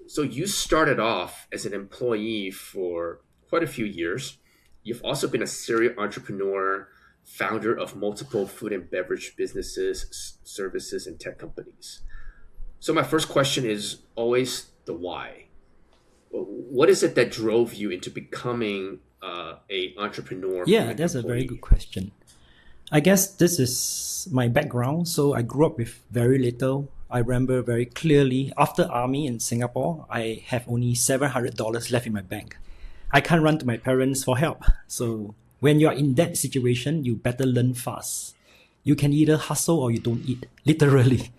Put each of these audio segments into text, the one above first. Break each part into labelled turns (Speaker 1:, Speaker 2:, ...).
Speaker 1: So you started off as an employee for quite a few years. You've also been a serial entrepreneur, founder of multiple food and beverage businesses, services, and tech companies. So my first question is always the why. What is it that drove you into becoming a entrepreneur from
Speaker 2: Yeah,
Speaker 1: an
Speaker 2: that's a very good
Speaker 1: employee?
Speaker 2: question. I guess this is my background. So I grew up with very little. I remember very clearly after army in Singapore, I have only $700 left in my bank. I can't run to my parents for help. So when you're in that situation, you better learn fast. You can either hustle or you don't eat, literally.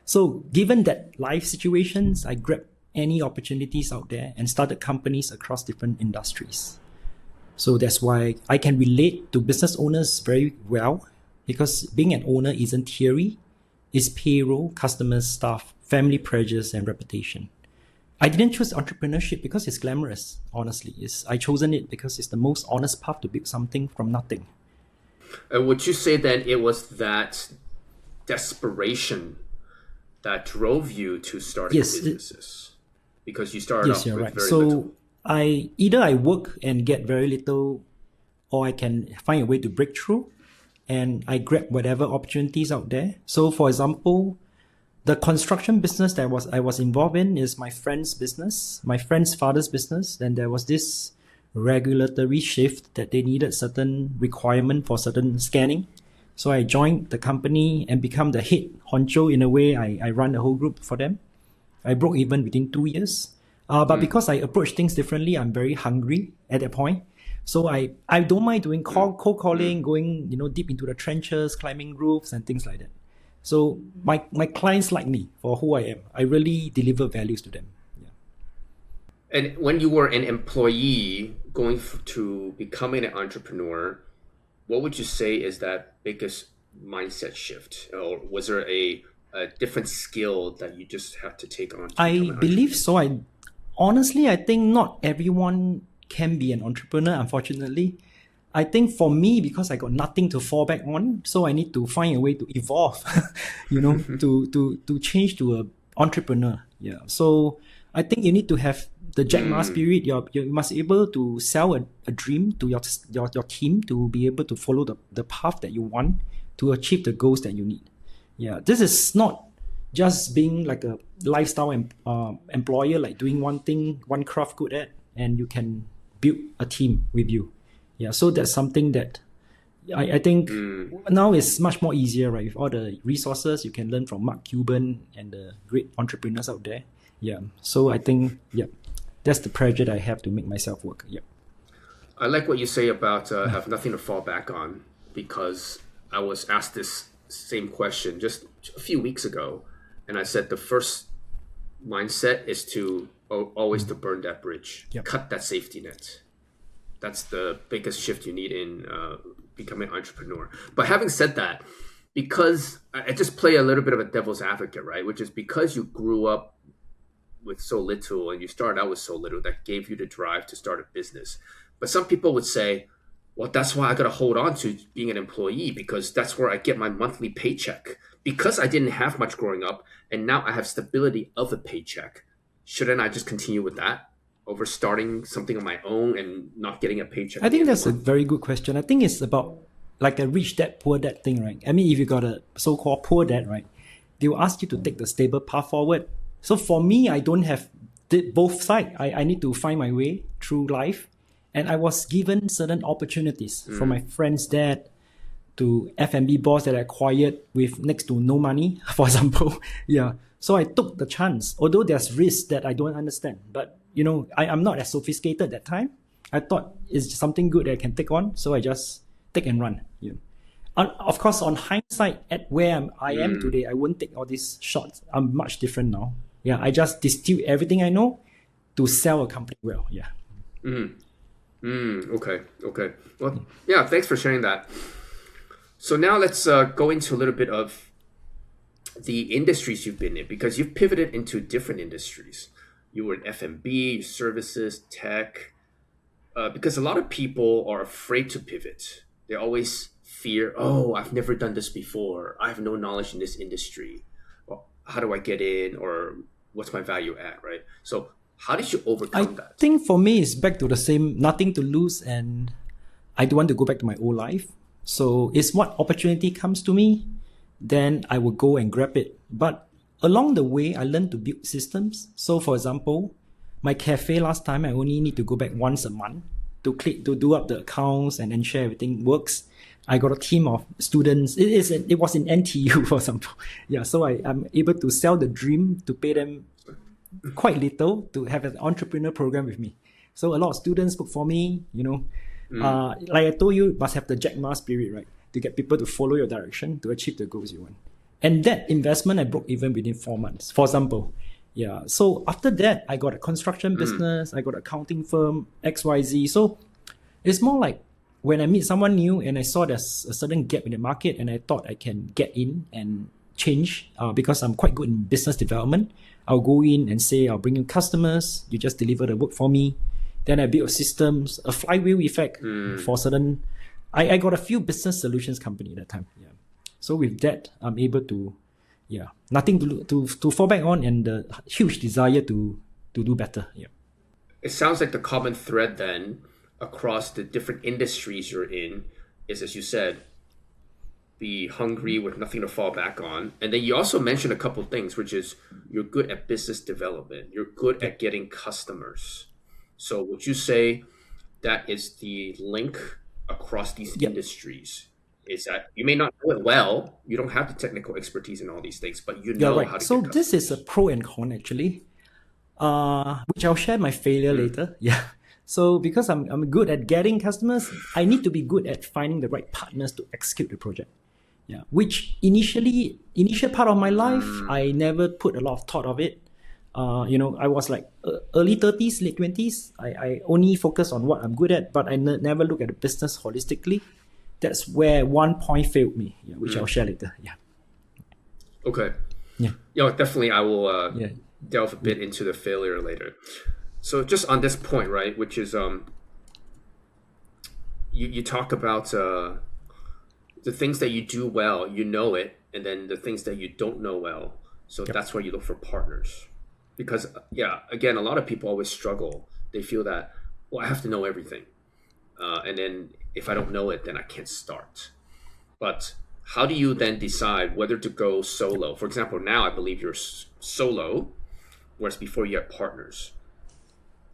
Speaker 2: So given that life situations, I grabbed any opportunities out there and started companies across different industries. So that's why I can relate to business owners very well, because being an owner isn't theory, it's payroll, customers, staff, family pressures, and reputation. I didn't choose entrepreneurship because it's glamorous, honestly. I chosen it because it's the most honest path to build something from nothing.
Speaker 1: Would you say that it was that desperation that drove you to starting
Speaker 2: Yes,
Speaker 1: businesses? Because you started
Speaker 2: yes,
Speaker 1: off
Speaker 2: you're
Speaker 1: with
Speaker 2: right.
Speaker 1: very little.
Speaker 2: So I work and get very little, or I can find a way to break through, and I grab whatever opportunities out there. So, for example, the construction business that I was involved in is my friend's business, my friend's father's business. And there was this regulatory shift that they needed certain requirement for certain scanning. So I joined the company and become the head honcho in a way. I run the whole group for them. I broke even within 2 years. But because I approach things differently, I'm very hungry at that point. So I don't mind doing cold calling, going deep into the trenches, climbing roofs and things like that. So my clients like me for who I am. I really deliver values to them. Yeah.
Speaker 1: And when you were an employee going to becoming an entrepreneur, what would you say is that biggest mindset shift? Or was there a different skill that you just have to take on to become
Speaker 2: I
Speaker 1: an
Speaker 2: believe
Speaker 1: entrepreneur?
Speaker 2: so. I think not everyone can be an entrepreneur, unfortunately. I think for me, because I got nothing to fall back on, so I need to find a way to evolve, to change to a entrepreneur. Yeah. So I think you need to have the Jack Ma spirit. You must be able to sell a dream to your team to be able to follow the path that you want to achieve the goals that you need. Yeah. This is not just being like a lifestyle employer, like doing one thing, one craft good at, and you can build a team with you. Yeah, so that's something that I think now is much more easier, right? With all the resources you can learn from Mark Cuban and the great entrepreneurs out there. Yeah, so I think, yeah, that's the pressure that I have to make myself work. Yeah.
Speaker 1: I like what you say about have nothing to fall back on, because I was asked this same question just a few weeks ago, and I said the first mindset is to always to burn that bridge,
Speaker 2: Yep.
Speaker 1: cut that safety net. That's the biggest shift you need in becoming an entrepreneur. But having said that, because I just play a little bit of a devil's advocate, right? Which is because you grew up with so little and you started out with so little that gave you the drive to start a business. But some people would say, well, that's why I got to hold on to being an employee, because that's where I get my monthly paycheck. Because I didn't have much growing up and now I have stability of a paycheck. Shouldn't I just continue with that over starting something on my own and not getting a paycheck
Speaker 2: I
Speaker 1: at the
Speaker 2: think
Speaker 1: end of
Speaker 2: that's
Speaker 1: the
Speaker 2: a
Speaker 1: month?
Speaker 2: very good question. I think it's about like a rich dad, poor dad thing, right? I mean, if you got a so-called poor dad, right, they will ask you to take the stable path forward. So for me, I don't have both sides. I need to find my way through life. And I was given certain opportunities from my friend's dad to F&B boss that I acquired with next to no money, for example. Yeah. So I took the chance, although there's risks that I don't understand. But, I'm not as sophisticated that time. I thought it's something good that I can take on. So I just take and run. Of course, on hindsight, at where I am today, I won't take all these shots. I'm much different now. Yeah. I just distill everything I know to sell a company well. Yeah.
Speaker 1: Okay. Well, yeah, thanks for sharing that. So now let's go into a little bit of the industries you've been in, because you've pivoted into different industries. You were in F&B, services, tech, because a lot of people are afraid to pivot. They always fear, oh, I've never done this before. I have no knowledge in this industry. Well, how do I get in? Or what's my value add, right? So how did you
Speaker 2: I
Speaker 1: overcome that?
Speaker 2: think for me, it's back to the same, nothing to lose, and I don't want to go back to my old life. So it's what opportunity comes to me, then I will go and grab it. But along the way, I learned to build systems. So for example, my cafe last time, I only need to go back once a month to do up the accounts and ensure everything works. I got a team of students. It was in NTU, for example. Yeah, so I'm able to sell the dream to pay them quite little to have an entrepreneur program with me. So a lot of students book for me, like I told you, must have the Jack Ma spirit, right? To get people to follow your direction to achieve the goals you want. And that investment I broke even within 4 months, for example. Yeah. So after that, I got a construction business, I got an accounting firm, XYZ. So it's more like when I meet someone new and I saw there's a certain gap in the market and I thought I can get in and change because I'm quite good in business development. I'll go in and say, I'll bring you customers, you just deliver the work for me. Then I build systems, a flywheel effect for certain. I got a few business solutions company at that time. Yeah. So with that, I'm able to, nothing to fall back on and the huge desire to do better. Yeah.
Speaker 1: It sounds like the common thread then across the different industries you're in is, as you said, be hungry with nothing to fall back on. And then you also mentioned a couple of things, which is you're good at business development. You're good at getting customers. So would you say that is the link across these industries? Is that you may not know it well, you don't have the technical expertise in all these things, but you know how to
Speaker 2: So
Speaker 1: get
Speaker 2: this is a pro and con actually, which I'll share my failure later. Yeah. So because I'm good at getting customers, I need to be good at finding the right partners to execute the project. Yeah. Which initial part of my life, I never put a lot of thought of it. I was like early 30s, late 20s. I only focus on what I'm good at, but I never look at the business holistically. That's where one point failed me, which I'll share later. Yeah.
Speaker 1: Okay.
Speaker 2: Yeah.
Speaker 1: Yeah, definitely. I will delve a bit into the failure later. So just on this point, right, which is you talk about the things that you do well, you know it, and then the things that you don't know well. So that's where you look for partners. Because, again, a lot of people always struggle. They feel that, well, I have to know everything. And then if I don't know it, then I can't start. But how do you then decide whether to go solo? For example, now I believe you're solo, whereas before you had partners.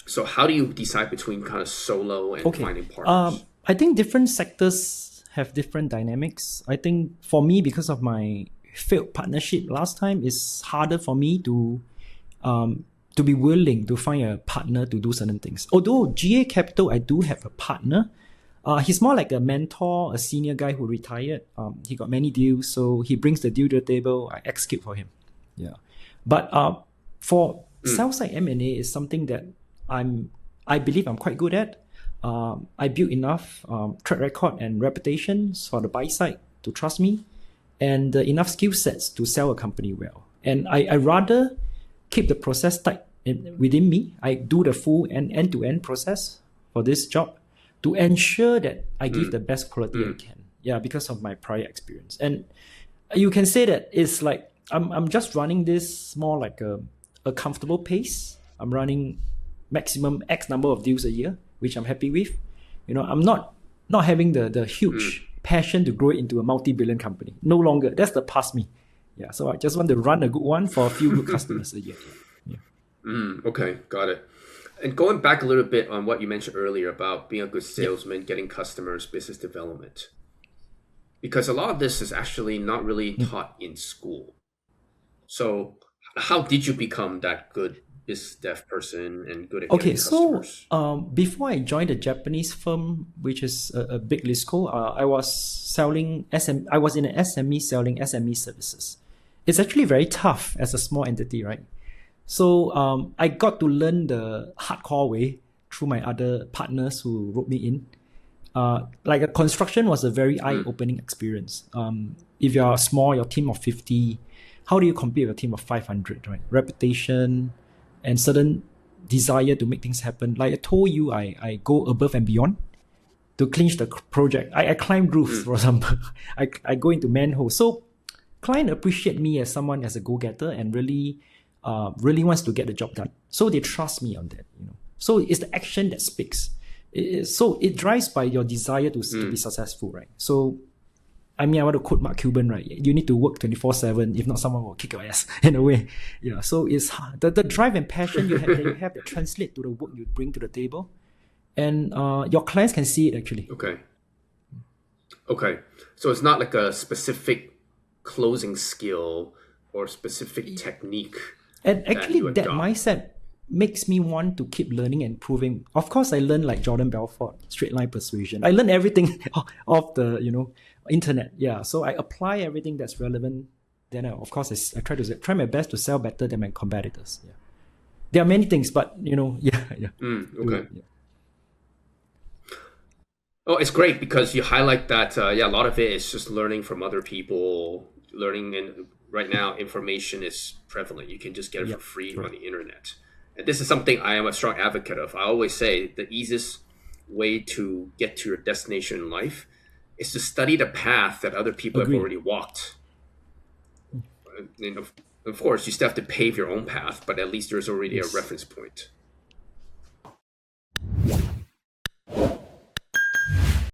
Speaker 1: So how do you decide between kind of solo and finding partners?
Speaker 2: I think different sectors have different dynamics. I think for me, because of my failed partnership last time, it's harder for me to be willing to find a partner to do certain things. Although GA Capital, I do have a partner. He's more like a mentor, a senior guy who retired. He got many deals, so he brings the deal to the table. I execute for him. Yeah, but for sell-side M&A is something that I believe I'm quite good at. I built enough track record and reputations for the buy side to trust me, and enough skill sets to sell a company well. And I rather keep the process tight within me. I do the full end-to-end process for this job to ensure that I give the best quality I can. Yeah, because of my prior experience. And you can say that it's like I'm just running this more like a comfortable pace. I'm running maximum X number of deals a year, which I'm happy with. I'm not having the huge passion to grow it into a multi-billion company. No longer. That's the past me. Yeah, so I just want to run a good one for a few good customers a year. Yeah.
Speaker 1: Okay, got it. And going back a little bit on what you mentioned earlier about being a good salesman, getting customers, business development. Because a lot of this is actually not really taught in school. So how did you become that good business dev person and good at getting customers?
Speaker 2: So before I joined the Japanese firm, which is a big Lisco, I was selling I was in an SME selling SME services. It's actually very tough as a small entity, right? So I got to learn the hardcore way through my other partners who wrote me in. Like a construction was a very eye-opening experience. If you're small, your team of 50, how do you compete with a team of 500, right? Reputation and certain desire to make things happen. Like I told you, I go above and beyond to clinch the project. I climb roofs, for example. I go into manholes. So client appreciate me as someone as a go-getter and really really wants to get the job done. So they trust me on that. So it's the action that speaks. So it drives by your desire to be successful, right? So I want to quote Mark Cuban, right? You need to work 24/7. If not, someone will kick your ass in a way. Yeah. So it's the drive and passion you have that translate to the work you bring to the table, and your clients can see it actually.
Speaker 1: Okay. So it's not like a specific closing skill or specific technique.
Speaker 2: And actually, that mindset makes me want to keep learning and improving. Of course, I learned like Jordan Belfort, straight line persuasion. I learned everything off the internet. Yeah, so I apply everything that's relevant. Then of course I try my best to sell better than my competitors. Yeah, there are many things, but yeah.
Speaker 1: Okay. Yeah. Oh, it's great because you highlight that. A lot of it is just learning from other people. Learning, and right now information is prevalent. You can just get it for free on the internet. And this is something I am a strong advocate of. I always say the easiest way to get to your destination in life is to study the path that other people have already walked. And of course, you still have to pave your own path, but at least there's already a reference point.